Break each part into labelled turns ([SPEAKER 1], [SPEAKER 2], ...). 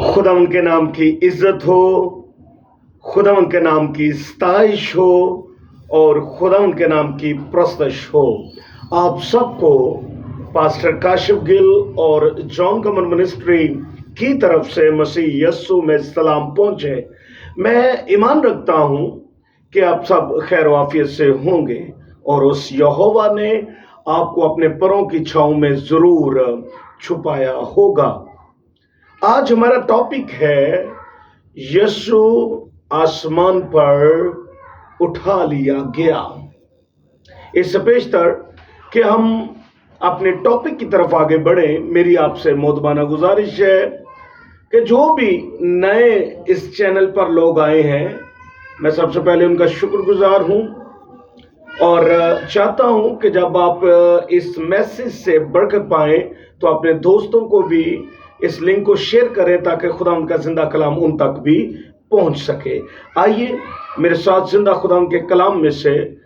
[SPEAKER 1] खुदा उनके नाम की इज्जत हो, खुदा उनके नाम की सताइश हो और खुदा उनके नाम की प्रस्तश हो। आप सबको पास्टर काशिफ गिल और जॉन कमर मिनिस्ट्री की तरफ से मसीह यस्सु में सलाम पहुंचे। मैं ईमान रखता हूं कि आप सब खैर वाफियत से होंगे और उस यहोवा ने आपको अपने परों की छांव में जरूर छुपाया होगा। आज हमारा टॉपिक है यीशु आसमान पर उठा लिया गया। इससे पेशतर कि हम अपने टॉपिक की तरफ आगे बढ़े, मेरी आपसे मोदबाना गुजारिश है कि जो भी नए इस चैनल पर लोग आए हैं, मैं सबसे पहले उनका शुक्रगुजार हूं और चाहता हूं कि जब आप इस मैसेज से बरकत पाएं तो अपने दोस्तों को भी इस लिंक को शेयर करें ताकि खुदा उनका जिंदा कलाम उन तक भी पहुंच सके। आइए मेरे साथ जिंदा खुदा के कलाम में से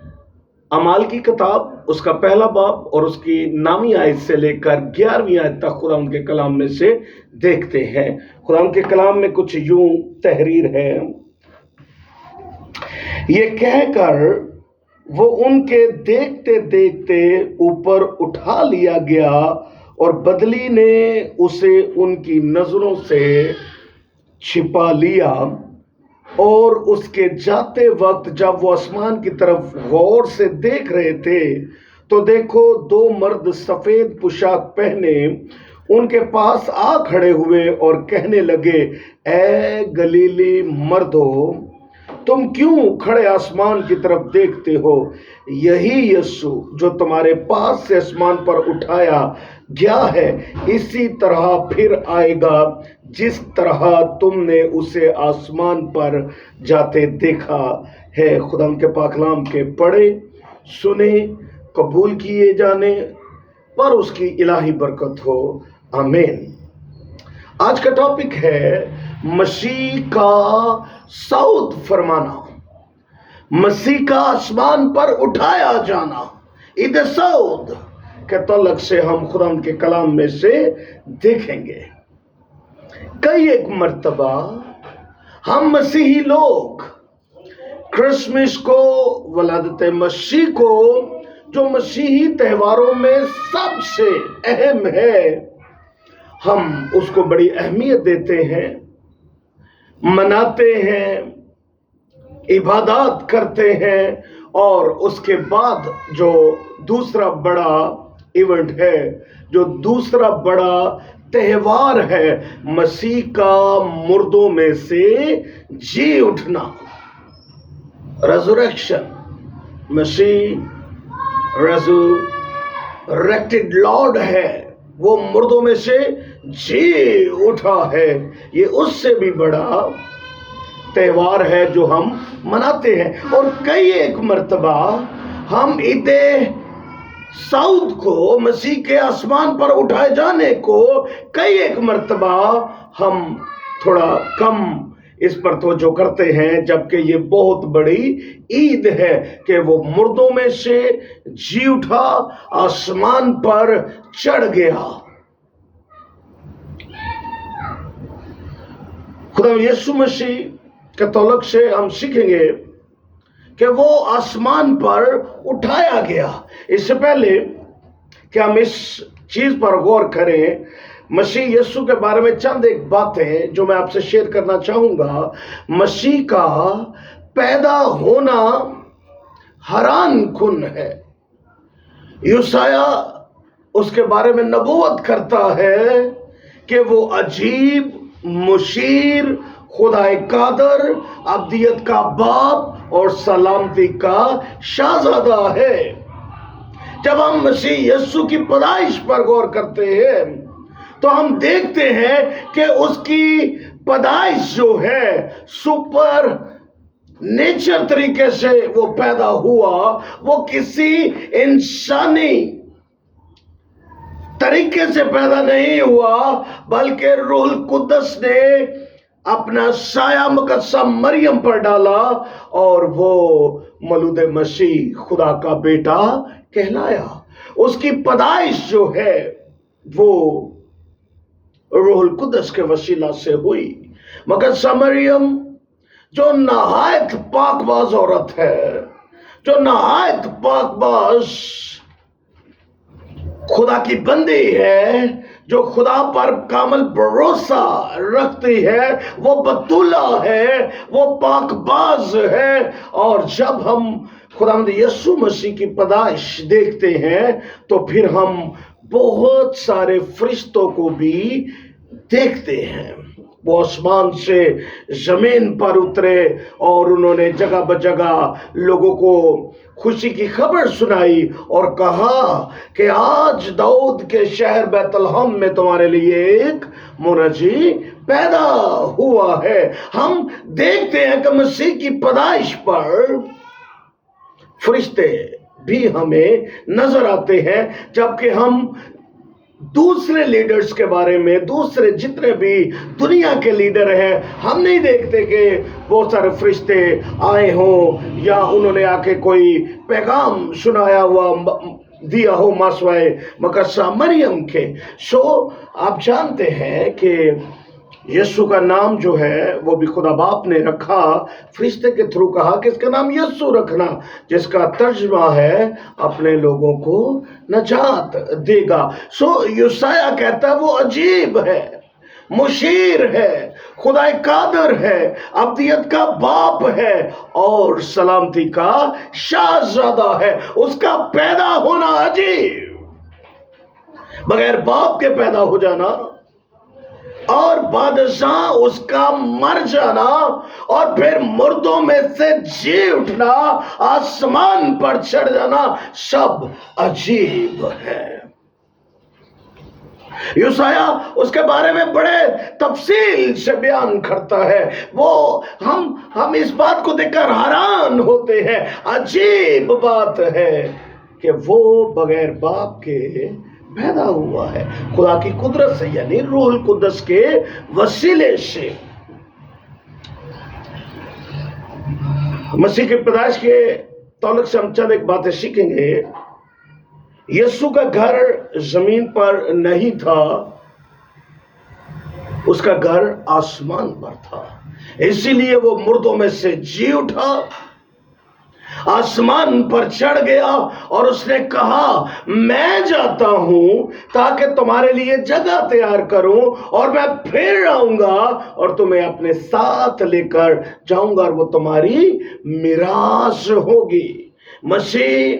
[SPEAKER 1] अमाल की किताब उसका पहला बाब और उसकी नामी आयत से लेकर 11वीं आयत तक खुदा उनके कलाम में से देखते हैं। खुदा उनके कलाम में कुछ यूं तहरीर है, ये कहकर वो उनके देखते देखते ऊपर उठा लिया गया और बदली ने उसे उनकी नजरों से छिपा लिया। और उसके जाते वक्त जब वो आसमान की तरफ गौर से देख रहे थे तो देखो दो मर्द सफेद पोशाक पहने उनके पास आ खड़े हुए और कहने लगे, ए गलीली मर्दों, तुम क्यों खड़े आसमान की तरफ देखते हो? यही यीशु जो तुम्हारे पास से आसमान पर उठाया गया है, इसी तरह फिर आएगा जिस तरह तुमने उसे आसमान पर जाते देखा है। खुदा के पाक कलाम के पढ़े, सुने, कबूल किए जाने पर उसकी इलाही बरकत हो, आमीन। आज का टॉपिक है मसीह का सऊद फरमाना, मसीह का आसमान पर उठाया जाना। ईद सऊद के तलक से हम खुदा के कलाम में से देखेंगे। कई एक मर्तबा हम मसीही लोग क्रिसमस को, वलादत मसीह को, जो मसीही त्योहारों में सबसे अहम है, हम उसको बड़ी अहमियत देते हैं, मनाते हैं, इबादत करते हैं और उसके बाद जो दूसरा बड़ा इवेंट है, जो दूसरा बड़ा त्योहार है, मसीह का मुर्दों में से जी उठना, रेजरेक्शन। मसीह रेजरेक्टेड लॉर्ड है, वो मुर्दों में से जी उठा है। ये उससे भी बड़ा त्योहार है जो हम मनाते हैं। और कई एक मर्तबा हम ईद सऊद को, मसीह के आसमान पर उठाए जाने को, कई एक मर्तबा हम थोड़ा कम इस पर तवज्जो करते हैं, जबकि ये बहुत बड़ी ईद है कि वो मुर्दों में से जी उठा, आसमान पर चढ़ गया। खुदा यीशु मसीह के तौलक से हम सीखेंगे कि वो आसमान पर उठाया गया। इससे पहले कि हम इस चीज पर गौर करें, मसीह यीशु के बारे में चंद एक बातें जो मैं आपसे शेयर करना चाहूंगा। मसीह का पैदा होना हैरान कुन है। यूसाया उसके बारे में नबूवत करता है कि वो अजीब, मुशीर, खुदाए कादर, अब्दियत का बाप और सलामती का शाहजादा है। जब हम मसीह यीशु की पैदाइश पर गौर करते हैं तो हम देखते हैं कि उसकी पैदाइश जो है सुपर नेचर तरीके से वो पैदा हुआ। वो किसी इंसानी तरीके से पैदा नहीं हुआ, बल्कि रूहुल कुद्दस ने अपना साया मुकद्दस मरियम पर डाला और वो मौलूद मसीह खुदा का बेटा कहलाया। उसकी पैदाइश जो है वो روح القدس کے وسیلہ سے ہوئی۔ مقدسہ مریم جو نہایت پاک باز عورت ہے، جو نہایت پاک باز خدا کی بندی ہے، جو خدا پر کامل بھروسہ رکھتی ہے، وہ بطولہ ہے، وہ پاک باز ہے۔ اور جب ہم خداوند یسوع مسیح کی پیدائش دیکھتے ہیں تو پھر ہم بہت سارے فرشتوں کو بھی دیکھتے ہیں۔ وہ آسمان سے زمین پر اترے اور انہوں نے جگہ بجگہ لوگوں کو خوشی کی خبر سنائی اور کہا کہ آج داؤد کے شہر بیت لحم میں تمہارے لیے ایک منجی پیدا ہوا ہے۔ ہم دیکھتے ہیں کہ مسیح کی پیدائش پر فرشتے بھی ہمیں نظر آتے ہیں، جبکہ ہم دوسرے لیڈرز کے بارے میں، دوسرے جتنے بھی دنیا کے لیڈر ہیں، ہم نہیں دیکھتے کہ بہت سارے فرشتے آئے ہوں یا انہوں نے آ کے کوئی پیغام سنایا ہوا دیا ہو ماسوائے مقدسہ مریم کے۔ آپ جانتے ہیں کہ یسوع کا نام جو ہے وہ بھی خدا باپ نے رکھا، فرشتے کے تھرو کہا کہ اس کا نام یسوع رکھنا، جس کا ترجمہ ہے اپنے لوگوں کو نجات دے گا۔ یسایہ کہتا ہے وہ عجیب ہے، مشیر ہے، خدا قادر ہے، ابدیت کا باپ ہے اور سلامتی کا شہزادہ ہے۔ اس کا پیدا ہونا عجیب، بغیر باپ کے پیدا ہو جانا اور بعد ازاں اس کا مر جانا اور پھر مردوں میں سے جی اٹھنا، آسمان پر چڑھ جانا، سب عجیب ہے۔ یسایہ اس کے بارے میں بڑے تفصیل سے بیان کرتا ہے۔ ہم اس بات کو دیکھ کر حیران ہوتے ہیں۔ عجیب بات ہے کہ وہ بغیر باپ کے پیدا ہوا ہے، خدا کی قدرت سے، یعنی روح القدس کے وسیلے سے۔ مسیح کی پیدائش کے تعلق سے ہم چند ایک باتیں سیکھیں گے۔ یسوع کا گھر زمین پر نہیں تھا، اس کا گھر آسمان پر تھا، اسی لیے وہ مردوں میں سے جی اٹھا، آسمان پر چڑھ گیا اور اس نے کہا میں جاتا ہوں تاکہ تمہارے لیے جگہ تیار کروں اور میں پھر آؤں گا اور تمہیں اپنے ساتھ لے کر جاؤں گا اور وہ تمہاری میراث ہوگی۔ مسیح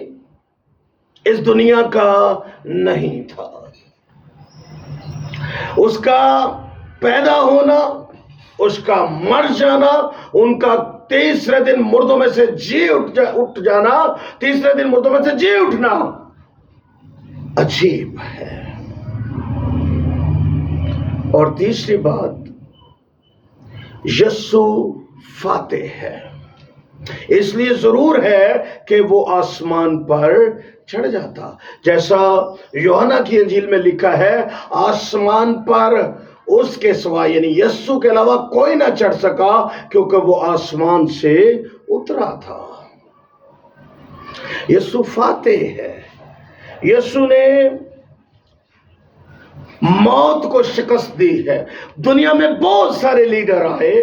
[SPEAKER 1] اس دنیا کا نہیں تھا، اس کا پیدا ہونا، اس کا مر جانا، ان کا تیسرے دن مردوں میں سے جی اٹھ جانا، تیسرے دن مردوں میں سے جی اٹھنا عجیب ہے۔ اور تیسری بات، یسوع فاتح ہے، اس لیے ضرور ہے کہ وہ آسمان پر چڑھ جاتا، جیسا یوحنا کی انجیل میں لکھا ہے آسمان پر اس کے سوا یعنی یسوع کے علاوہ کوئی نہ چڑھ سکا کیونکہ وہ آسمان سے اترا تھا۔ یسوع فاتح ہے، یسوع نے موت کو شکست دی ہے۔ دنیا میں بہت سارے لیڈر آئے،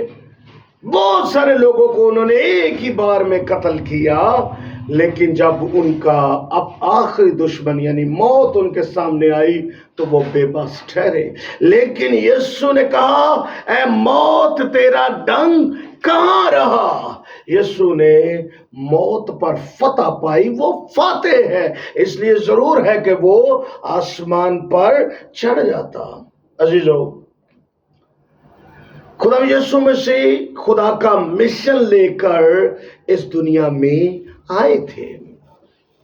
[SPEAKER 1] بہت سارے لوگوں کو انہوں نے ایک ہی بار میں قتل کیا، لیکن جب ان کا اب آخری دشمن یعنی موت ان کے سامنے آئی تو وہ بے بس ٹھہرے۔ لیکن یسوع نے کہا اے موت تیرا ڈنگ کہاں رہا؟ یسوع نے موت پر فتح پائی، وہ فاتح ہے، اس لیے ضرور ہے کہ وہ آسمان پر چڑھ جاتا۔ عزیزو، خدا یسوع مسیح خدا کا مشن لے کر اس دنیا میں آئے تھے،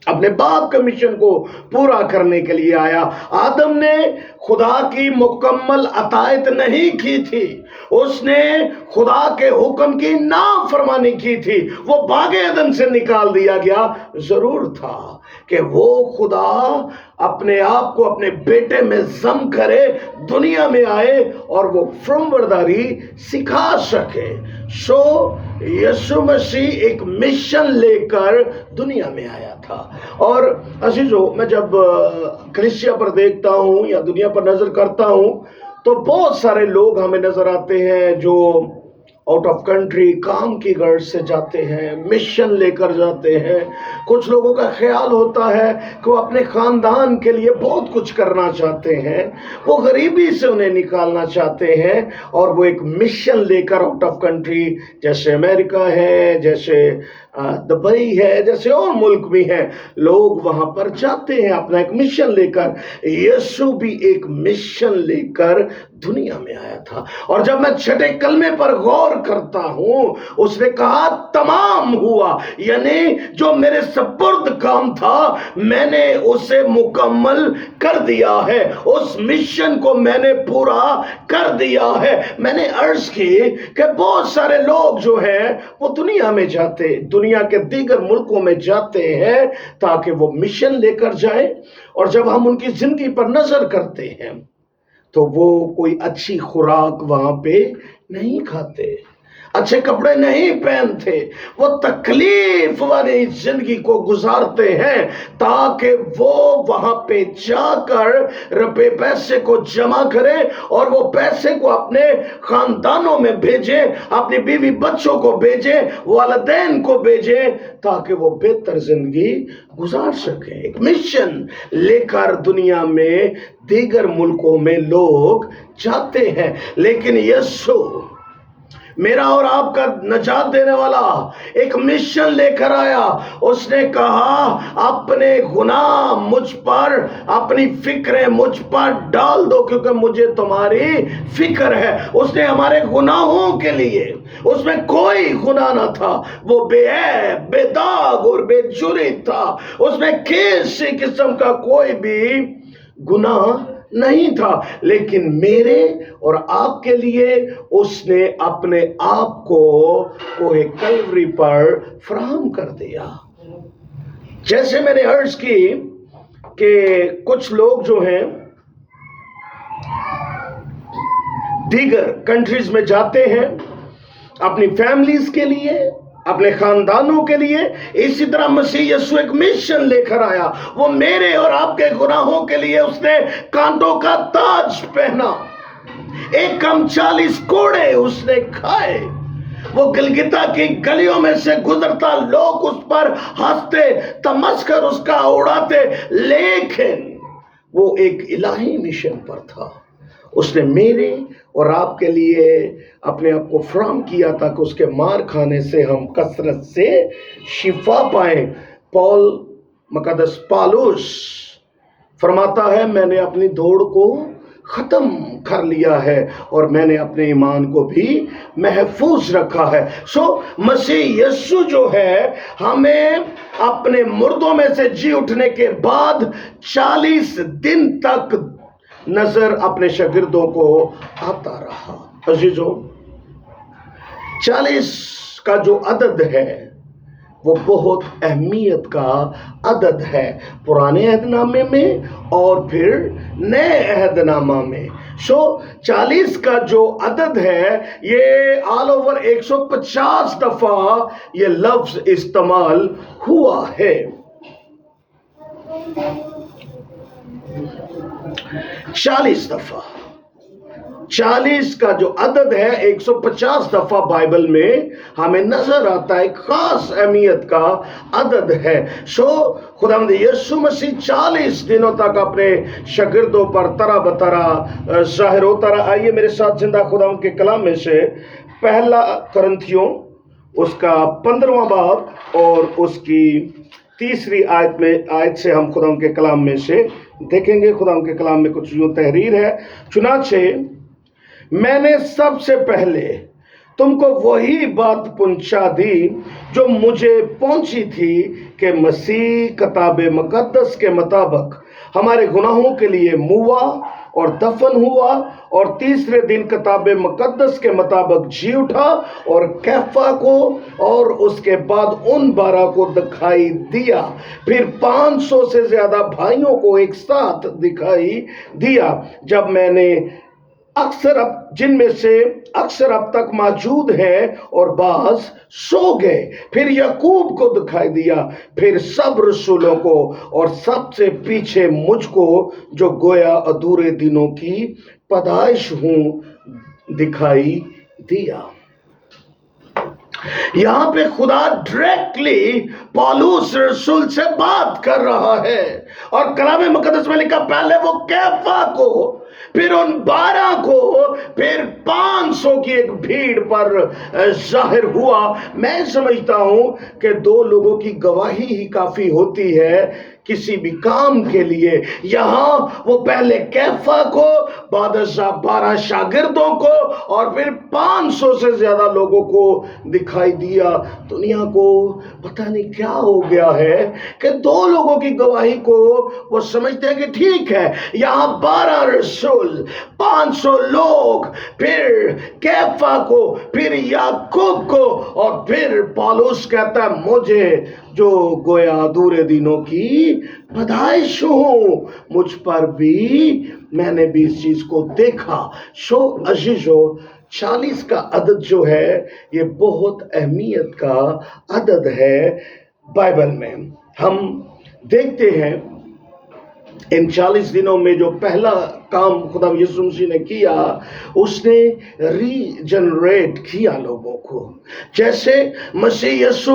[SPEAKER 1] اپنے باپ کے مشن کو پورا کرنے کے لیے آیا۔ آدم نے خدا کی مکمل اطاعت نہیں کی تھی، اس نے خدا کے حکم کی نافرمانی کی تھی، وہ باغ عدن سے نکال دیا گیا۔ ضرور تھا کہ وہ خدا اپنے آپ کو اپنے بیٹے میں ضم کرے، دنیا میں آئے اور وہ فرمانبرداری سکھا سکے۔ یسوع مسیح ایک مشن لے کر دنیا میں آیا تھا۔ اور عزیزو، میں جب کلیسیا پر دیکھتا ہوں یا دنیا پر نظر کرتا ہوں तो बहुत सारे लोग हमें नजर आते हैं जो आउट ऑफ कंट्री काम की गर्ज से जाते हैं, मिशन लेकर जाते हैं। कुछ लोगों का ख्याल होता है कि वो अपने खानदान के लिए बहुत कुछ करना चाहते हैं, वो गरीबी से उन्हें निकालना चाहते हैं, और वो एक मिशन लेकर आउट ऑफ कंट्री, जैसे अमेरिका है, जैसे दुबई है, जैसे और मुल्क भी हैं, लोग वहां पर जाते हैं अपना एक मिशन लेकर। यीशु भी एक मिशन लेकर दुनिया में आया था, और जब मैं छठे कलमे पर गौर करता हूं, उसने कहा तमाम हुआ, यानी जो मेरे सपुर्द काम था मैंने उसे मुकम्मल कर दिया है, उस मिशन को मैंने पूरा कर दिया है। मैंने अर्ज की कि बहुत सारे लोग जो हैं वो दुनिया में जाते, दुनिया के दीगर मुल्कों में जाते हैं ताकि वो मिशन लेकर जाए, और जब हम उनकी जिंदगी पर नजर करते हैं तो वो कोई अच्छी खुराक वहां पे नहीं खाते, अच्छे कपड़े नहीं पहनते, वो तकलीफ वाली जिंदगी को गुजारते हैं ताकि वो वहां पे जाकर रुपए पैसे को जमा करें और वो पैसे को अपने खानदानों में भेजें, अपनी बीवी बच्चों को भेजें, वालिदैन को भेजें, ताकि वो बेहतर जिंदगी गुजार सके। एक मिशन लेकर दुनिया में दीगर मुल्कों में लोग जाते हैं, लेकिन यीशु मेरा और आपका नजात देने वाला एक मिशन लेकर आया। उसने कहा अपने गुनाह मुझ पर, अपनी फिक्रें मुझ पर डाल दो क्योंकि मुझे तुम्हारी फिक्र है। उसने हमारे गुनाहों के लिए, उसमें कोई गुनाह ना था, वो बेऐब, बेदाग और बेजुरी था, उसमें किसी किस्म का कोई भी गुनाह नहीं था, लेकिन मेरे और आपके लिए उसने अपने आप को कोहे कलवरी पर फराहम कर दिया। जैसे मैंने अर्ज की कि कुछ लोग जो हैं दीगर कंट्रीज में जाते हैं अपनी फैमिलीज के लिए, अपने खानदानों के लिए, इसी तरह मसीह यीशु एक मिशन लेकर आया। वो मेरे और आपके गुनाहों के लिए उसने कांटों का ताज पहना, एक कम 40 कोड़े उसने खाए, वो गिलगिता की गलियों में से गुजरता, लोग उस पर हंसते, तमस्कर उसका उड़ाते, लेकिन वो एक इलाही मिशन पर था। उसने मेरे और आपके लिए अपने आप को फराहम किया ताकि उसके मार खाने से हम कसरत से शिफा पाएं। पौल मुकद्दस पालूस फरमाता है, मैंने अपनी दौड़ को खत्म कर लिया है और मैंने अपने ईमान को भी महफूज रखा है। मसीह यीशु जो है हमें अपने मुर्दों में से जी उठने के बाद 40 दिन तक नजर अपने शागिर्दों को आता रहा। अजीजों, 40 का जो अदद है वो बहुत अहमियत का अदद है पुराने अहदनामे में और फिर नए अहदनामा में। 40 का जो अदद है ये ऑल ओवर 150 दफा ये लफ्ज इस्तेमाल हुआ है। 40 दफा, 40 का जो अदद है 150 दफा बाइबल में हमें नजर आता है, खास अहमियत का अदद है। खुदावंद यीशु मसीह 40 दिनों तक अपने शागिर्दों पर तरह बतरा जाहिर होता रहा। आइए मेरे साथ जिंदा खुदावंद के कलाम में से पहला करंथियों उसका 15वां बाब और उसकी 3री आयत से हम खुदावंद के कलाम में से देखेंगे। खुदावंद के कलाम में कुछ यूं तहरीर है, चुनाचे मैंने सबसे पहले तुमको वही बात पहुंचा दी जो मुझे पहुंची थी कि मसीह किताब मुकद्दस के मुताबिक हमारे गुनाहों के लिए मुआ और दफन हुआ और 3रे दिन किताब मुकद्दस के मुताबिक जी उठा और कैफा को और उसके बाद उन 12 को दिखाई दिया, फिर 500 से ज्यादा भाइयों को एक साथ दिखाई दिया। जब मैंने जिनमें से अक्सर अब तक मौजूद हैं और बाज सो गए, फिर याकूब को दिखाई दिया, फिर सब रसूलों को और सबसे पीछे मुझको जो गोया अधूरे दिनों की पैदाइश हूं दिखाई दिया। यहां पे खुदा डायरेक्टली पौलुस रसूल से बात कर रहा है, और कलाम मुकद्दस में लिखा पहले वो कैफा को, फिर उन 12 को, फिर 500 की एक भीड़ पर जाहिर हुआ। मैं समझता हूं कि 2 लोगों की गवाही ही काफी होती है किसी भी काम के लिए। यहां वो पहले कैफा को, बाद 12 शागिर्दों को, और फिर 500 से ज्यादा लोगों को दिखाई दिया। दुनिया को पता नहीं क्या हो गया है कि 2 लोगों की गवाही को वो समझते हैं कि ठीक है, यहां 12 रसूल, 500 लोग, फिर कैफा को, फिर याकूब को, और फिर पौलुस कहता है मुझे जो गोया अधूरे दिनों की पैदाइश हूं, मुझ पर भी, मैंने भी इस चीज को देखा। सो अजीजो, 40 का अदद जो है ये बहुत अहमियत का अदद है बाइबल में। हम देखते हैं इन 40 दिनों में जो पहला काम खुदा यीशु मसीह ने किया, उसने रीजनरेट किया लोगों को। जैसे मसीह यीशु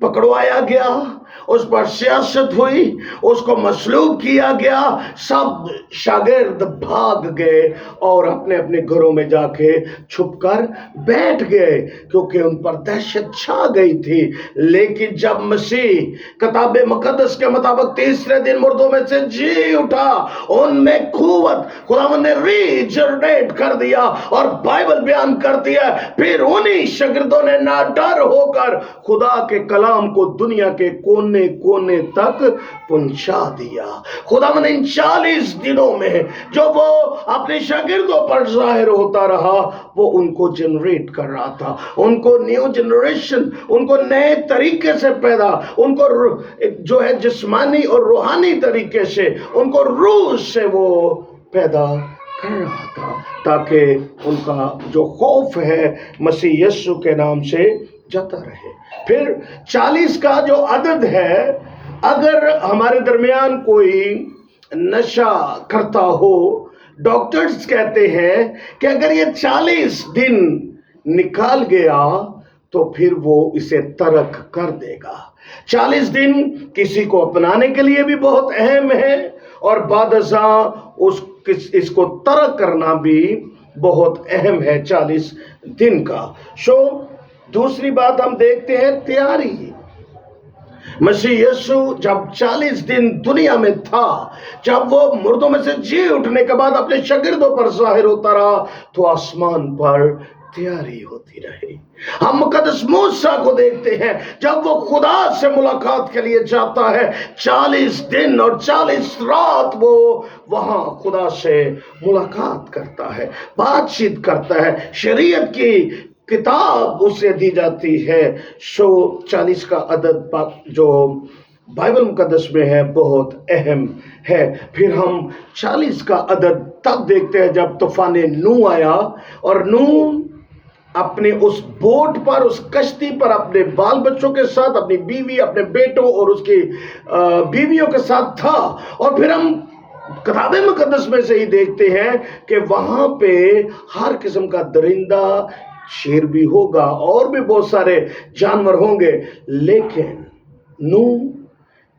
[SPEAKER 1] पकड़वाया गया, उस पर सियासत हुई, उसको मसलूब किया गया, सब शागिर्द भाग गए और अपने अपने घरों में जाके छुपकर बैठ गए, क्योंकि उन पर दहशत छा गई थी। लेकिन जब मसीह किताब मुकद्दस के मुताबिक तीसरे दिन मुर्दों में से जी उठा, उनमें कुव्वत खुदा ने रीजनरेट कर दिया, और बाइबल बयान कर दिया, फिर उन्हीं शागिर्दों ने ना डर होकर खुदा के कलाम को दुनिया के कोने कोने तक पहुंचा दिया। खुदा ने इन 40 दिनों में जो वो अपने शागिर्दों पर जाहिर होता रहा, वो उनको जनरेट कर रहा था, उनको न्यू जनरेशन, उनको नए तरीके से पैदा, उनको जो है जिस्मानी और रूहानी तरीके से, उनको रूह से वो पैदा कर रहा था, ताकि उनका जो खौफ है मसीह यीशु के नाम से जाता रहे। फिर 40 का जो अदद है, अगर हमारे दरमियान कोई नशा करता हो, डॉक्टर्स कहते हैं कि अगर ये 40 दिन निकाल गया तो फिर वो इसे तर्क कर देगा। 40 दिन किसी को अपनाने के लिए भी बहुत अहम है, और बादशाह इसको तर्क करना भी बहुत अहम है 40 दिन का। सो दूसरी बात हम देखते हैं तैयारी। मसीह यीशु जब 40 दिन दुनिया में था, जब वो मुर्दों में से जी उठने के बाद अपने शागिर्दों पर जाहिर होता रहा, तो आसमान पर तैयारी होती रही। हम मुकद्दस मूसा को देखते हैं, जब वो खुदा से मुलाकात के लिए जाता है, 40 दिन और 40 रात वो वहां खुदा से मुलाकात करता है, बातचीत करता है, शरीयत की किताब उसे दी जाती है। सो 40 का अदद जो बाइबल मुकद्दस में है बहुत अहम है। फिर हम 40 का अदद तब देखते हैं जब तूफान नूह आया, और नूह अपने उस बोट पर, उस कश्ती पर अपने बाल बच्चों के साथ, अपनी बीवी, अपने बेटों और उसकी बीवियों के साथ था। और फिर हम किताब मुकद्दस में से ही देखते हैं कि वहां पे हर किस्म का दरिंदा, शेर भी होगा और भी बहुत सारे जानवर होंगे, लेकिन नूह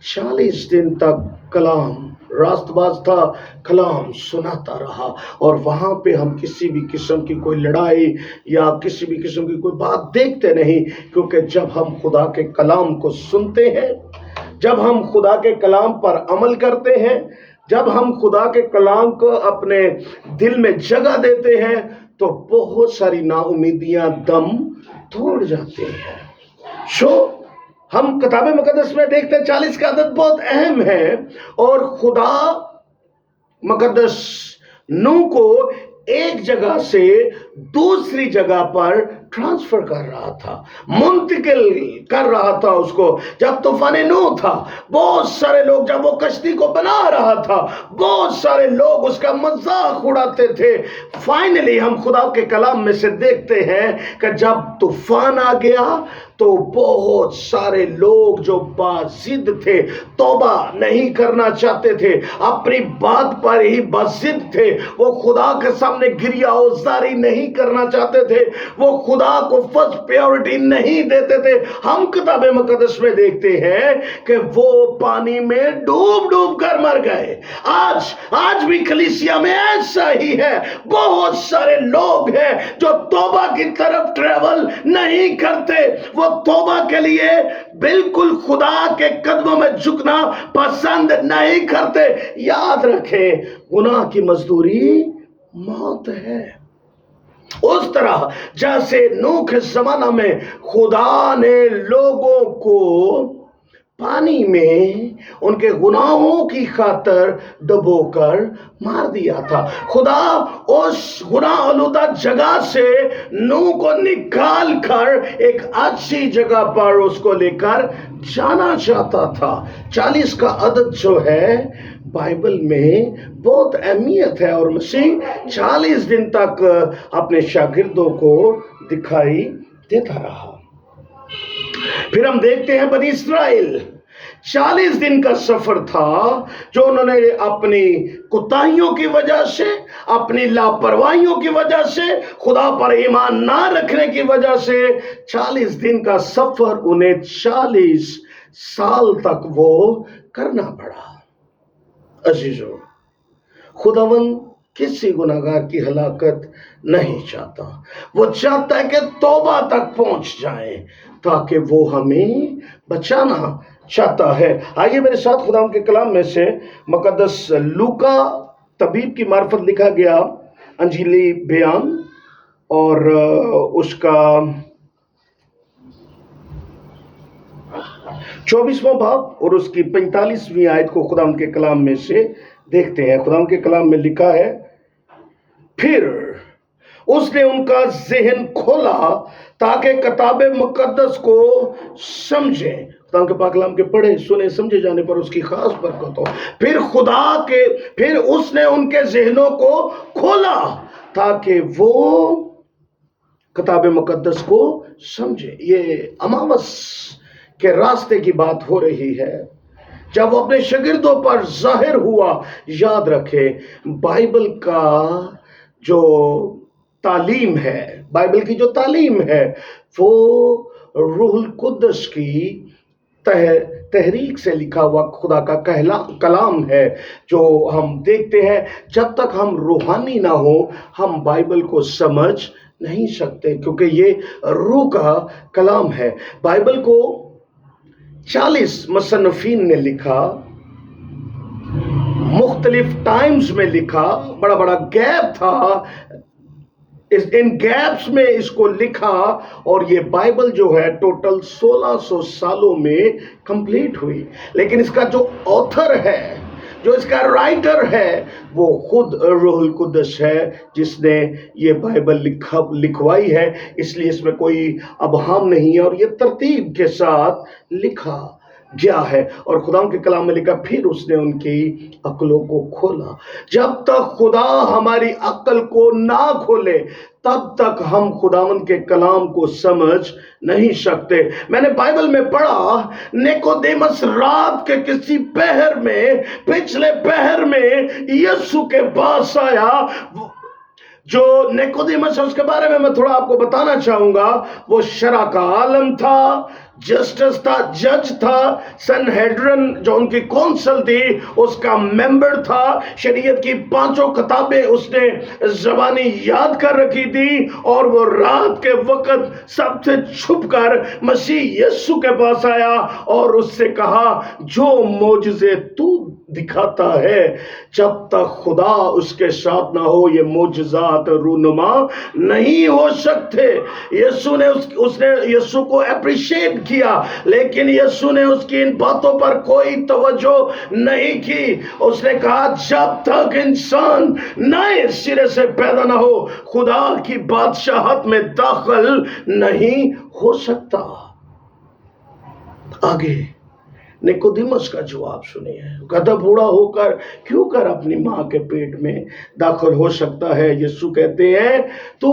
[SPEAKER 1] 40 दिन तक कलाम रास्तबाज था, कलाम सुनाता रहा। और वहां पे हम किसी भी किस्म की कोई लड़ाई या किसी भी किस्म की कोई बात देखते नहीं, क्योंकि जब हम खुदा के कलाम को सुनते हैं, जब हम खुदा के कलाम पर अमल करते हैं, जब हम खुदा के कलाम को अपने दिल में जगह देते हैं, तो बहुत सारी नाउमीदियां दम तोड़ जाती हैं। सो हम किताब मुकद्दस में देखते हैं 40 का अदद बहुत अहम है, और खुदा मुकद्दस नूह को एक जगह से दूसरी जगह पर ट्रांसफर कर रहा था, मुंतकिल कर रहा था उसको। जब तूफान नूह था, बहुत सारे लोग, जब वो कश्ती को बना रहा था, बहुत सारे लोग उसका मजाक उड़ाते थे। फाइनली हम खुदा के कलाम में से देखते हैं कि जब तूफान आ गया तो बहुत सारे लोग जो बाजिद थे, तौबा नहीं करना चाहते थे, अपनी बात पर ही बाजिद थे, वो खुदा के सामने गिरियाओजारी नहीं करना चाहते थे, वो खुदा को फर्स्ट प्रायोरिटी नहीं देते थे। हम किताब मुकद्दस में देखते हैं कि वो पानी में डूब डूब कर मर गए। आज भी कलीसिया में ऐसा ही है, बहुत सारे लोग हैं जो तौबा की तरफ ट्रेवल नहीं करते, वो तौबा के लिए बिल्कुल खुदा के कदमों में झुकना पसंद नहीं करते। याद रखें, गुनाह की मजदूरी मौत है। उस तरह जैसे नूह के जमाना में खुदा ने लोगों को पानी में उनके गुनाहों की खातर डुबोकर मार दिया था। खुदा उस गुनाह आलूदा जगह से नूह को निकाल कर एक अच्छी जगह पर उसको लेकर जाना चाहता था। 40 का अदद जो है बाइबल में बहुत अहमियत है, और मसीह 40 दिन तक अपने शागिर्दों को दिखाई देता रहा। फिर हम देखते हैं बनी इस्राएल, 40 दिन का सफर था जो उन्होंने अपनी कुताहियों की वजह से, अपनी लापरवाहियों की वजह से, खुदा पर ईमान ना रखने की वजह से 40 दिन का सफर उन्हें 40 साल तक वो करना पड़ा। अजीजों, खुदावन किसी गुनाहगार की हलाकत नहीं चाहता, वो चाहता है कि तौबा तक पहुंच जाए ताकि वो हमें बचाना चाहता है। आइए मेरे साथ खुदा के कलाम में से मुकद्दस लूका तबीब की मार्फत लिखा गया अंजीली बयान और उसका 24वां भाग और उसकी 45वीं आयत को खुदा के कलाम में से देखते हैं। खुदा के कलाम में लिखा है, फिर उसने उनका ज़हन खोला ताकि किताब मुकद्दस को समझे। खुदा के पाक कलाम के पढ़े सुने समझे जाने पर उसकी खास बरकत हो। फिर उसने उनके ज़हनों को खोला ताकि वो किताब मुकद्दस को समझे। ये अमावस के रास्ते की बात हो रही है, जब वो अपने शागिर्दों पर जाहिर हुआ। याद रखें, बाइबल का जो तालीम है, बाइबल की जो तालीम है, वो रूहुल कुद्दस की तहरीक से लिखा हुआ खुदा का कलाम है, जो हम देखते हैं। जब तक हम रूहानी ना हो, हम बाइबल को समझ नहीं सकते, क्योंकि ये रूह का कलाम है। बाइबल को 40 मुसन्निफीन ने लिखा, मुख्तलिफ टाइम्स में लिखा, बड़ा बड़ा गैप था, इन गैप्स में इसको लिखा, और ये बाइबल जो है टोटल 1600 सालों में कंप्लीट हुई। लेकिन इसका जो ऑथर है, जो इसका राइटर है, वो खुद रूहुल कुद्दस है, जिसने ये बाइबल लिखवाई है। इसलिए इसमें कोई अबहम नहीं है और ये तरतीब के साथ लिखा गया है। और खुदा के कलाम में लिखा, फिर उसने उनकी अक्लों को खोला। जब तक खुदा हमारी अक्ल को ना खोले, तब तक हम खुदावंद के कलाम को समझ नहीं सकते। मैंने बाइबल में पढ़ा, निकोदेमस रात के किसी पहर में, पिछले पहर में यीशु के पास आया। जो निकोदेमस है, उसके बारे में मैं थोड़ा आपको बताना चाहूंगा। वो शरअ का आलम था, जस्टिस था, जज था, सनहेड्रिन जो उनकी कौंसिल थी उसका मेंबर था। शरीयत की 5 किताबें उसने ज़बानी याद कर रखी थी, और वो रात के वक्त सबसे छुपकर मसीह यीशु के पास आया और उससे कहा, जो मोजज़े तू दिखाता है, जब तक खुदा उसके साथ ना हो ये मोजज़ात रूनुमा नहीं हो सकते। यीशु ने उसने यीशु को अप्रिशिएट किया, लेकिन यीशु ने उसकी इन बातों पर कोई तवज्जो नहीं की। उसने कहा जब तक इंसान नए सिरे से पैदा ना हो खुदा की बादशाहत में दाखिल नहीं हो सकता। आगे निकोदेमस का जवाब सुनिए। कहता बूढ़ा होकर क्यों कर अपनी माँ के पेट में दाखिल हो सकता है? यीशु कहते हैं तू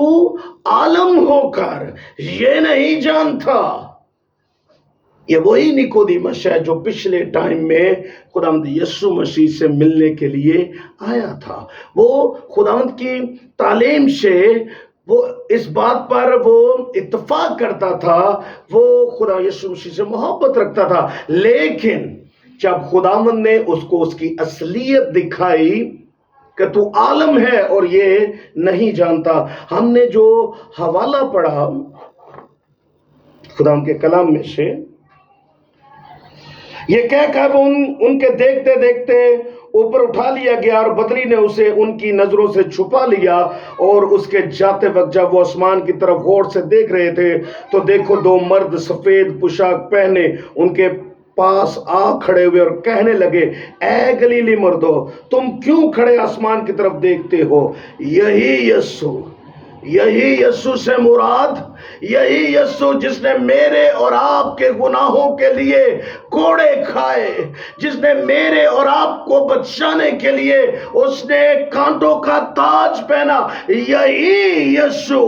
[SPEAKER 1] आलम होकर ये नहीं जानता। ये वही निकोदेमस है जो पिछले टाइम में खुदावंद यीशु मसीह से मिलने के लिए आया था। वो खुदावंद की तालीम से वो इस बात पर वो इत्तेफाक करता था, वो खुदा यीशु मसीह से मोहब्बत रखता था, लेकिन जब खुदावंद ने उसको उसकी असलियत दिखाई कि तू आलम है और ये नहीं जानता। हमने जो हवाला पढ़ा खुदावंद के कलाम में से, ये कहकर उनके देखते देखते ऊपर उठा लिया गया और बदरी ने उसे उनकी नजरों से छुपा लिया। और उसके जाते वक्त जब वो आसमान की तरफ गौर से देख रहे थे तो देखो दो मर्द सफेद पोशाक पहने उनके पास आ खड़े हुए और कहने लगे, ऐ गलीली मर्दो, तुम क्यों खड़े आसमान की तरफ देखते हो? यही यीशु से मुराद, यही यीशु जिसने मेरे और आपके गुनाहों के लिए कोड़े खाए, जिसने मेरे और आपको बचाने के लिए उसने कांटों का ताज पहना, यही यीशु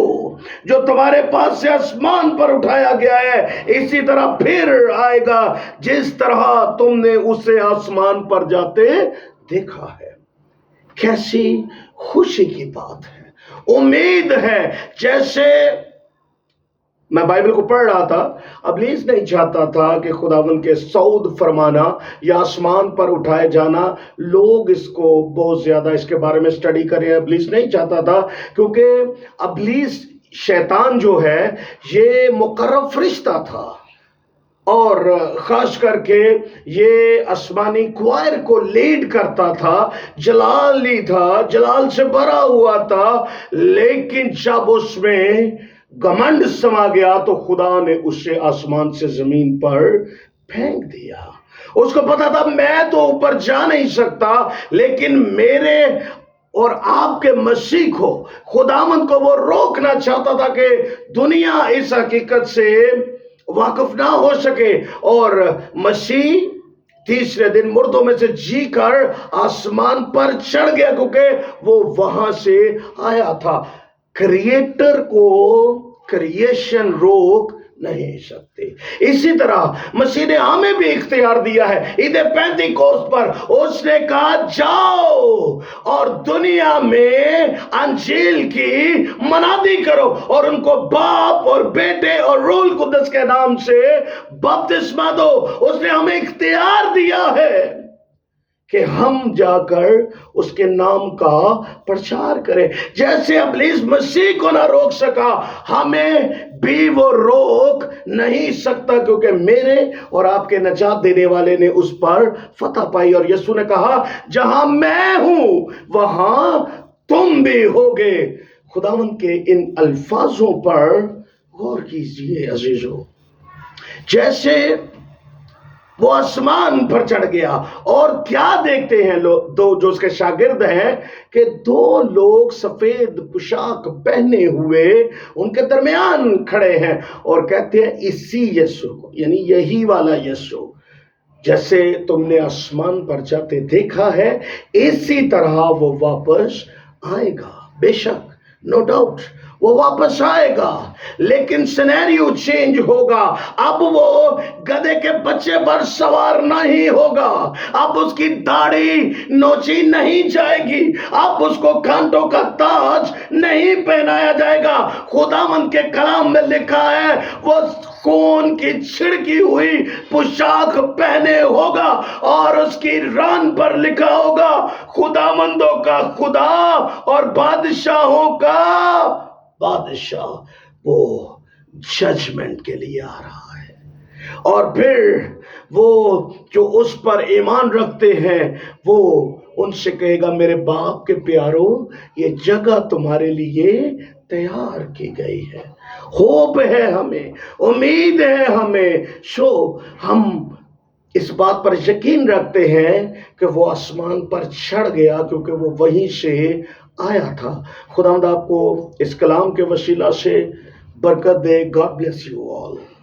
[SPEAKER 1] जो तुम्हारे पास से आसमान पर उठाया गया है इसी तरह फिर आएगा जिस तरह तुमने उसे आसमान पर जाते देखा है। कैसी खुशी की बात है, उम्मीद है। जैसे मैं बाइबल को पढ़ रहा था, इब्लीस नहीं चाहता था कि खुदावंद के सऊद फरमाना या आसमान पर उठाए जाना, लोग इसको बहुत ज्यादा इसके बारे में स्टडी करें। इब्लीस नहीं चाहता था, क्योंकि इब्लीस शैतान जो है ये मुकर्रब फरिश्ता था और खास करके ये आसमानी क्वायर को लीड करता था, जलाली था, जलाल से भरा हुआ था। लेकिन जब उसमें घमंड समा गया तो खुदा ने उसे आसमान से जमीन पर फेंक दिया। उसको पता था मैं तो ऊपर जा नहीं सकता, लेकिन मेरे और आपके मसीह को, खुदावंद को वो रोकना चाहता था कि दुनिया इस हकीकत से वाकिफ ना हो सके। और मसीह तीसरे दिन मुर्दों में से जी कर आसमान पर चढ़ गया, क्योंकि वो वहां से आया था। क्रिएटर को क्रिएशन रोक नहीं सकते। इसी तरह मसीह ने हमें भी इख्तियार दिया है। ईद पेंतीकोस्त पर उसने कहा जाओ और दुनिया में अंजील की मनादी करो और उनको बाप और बेटे और रूह कुद्दस के नाम से बपतिस्मा दो। उसने हमें इख्तियार दिया है कि हम जाकर उसके नाम का प्रचार करें। जैसे इब्लीस मसीह को ना रोक सका, हमें भी वो रोक नहीं सकता, क्योंकि मेरे और आपके नजात देने वाले ने उस पर फतह पाई। और यीशु ने कहा जहां मैं हूं वहां तुम भी होगे। खुदावंद के इन अल्फाजों पर गौर कीजिए अजीजों। जैसे वो आसमान पर चढ़ गया और क्या देखते हैं लोग, दो जो उसके शागिर्द हैं, कि दो लोग सफेद पोशाक पहने हुए उनके दरमियान खड़े हैं और कहते हैं इसी यीशु को, यानी यही वाला यीशु जैसे तुमने आसमान पर जाते देखा है इसी तरह वो वापस आएगा। बेशक, नो डाउट वो वापस आएगा, लेकिन सिनेरियो चेंज होगा। अब वो गधे के बच्चे पर सवार नहीं होगा, अब उसकी दाढ़ी नोची नहीं जाएगी, अब उसको कांटों का ताज नहीं पहनाया जाएगा। खुदावंद के कलाम में लिखा है वो खून की छिड़की हुई पोशाक पहने होगा और उसकी रान पर लिखा होगा खुदावंदों का खुदा और बादशाहों का बादशाह। वो जजमेंट के लिए आ रहा है। اور پھر وہ جو اس پر ایمان رکھتے ہیں وہ ان سے کہے گا میرے باپ کے پیارو یہ جگہ تمہارے لیے تیار کی گئی ہے. ہوپ ہے ہمیں, امید ہے ہمیں. سو ہم اس بات پر یقین رکھتے ہیں کہ وہ آسمان پر چڑھ گیا کیونکہ وہ وہیں سے آیا تھا. خداوند آپ کو اس کلام کے وسیلہ سے برکت دے. God bless you all.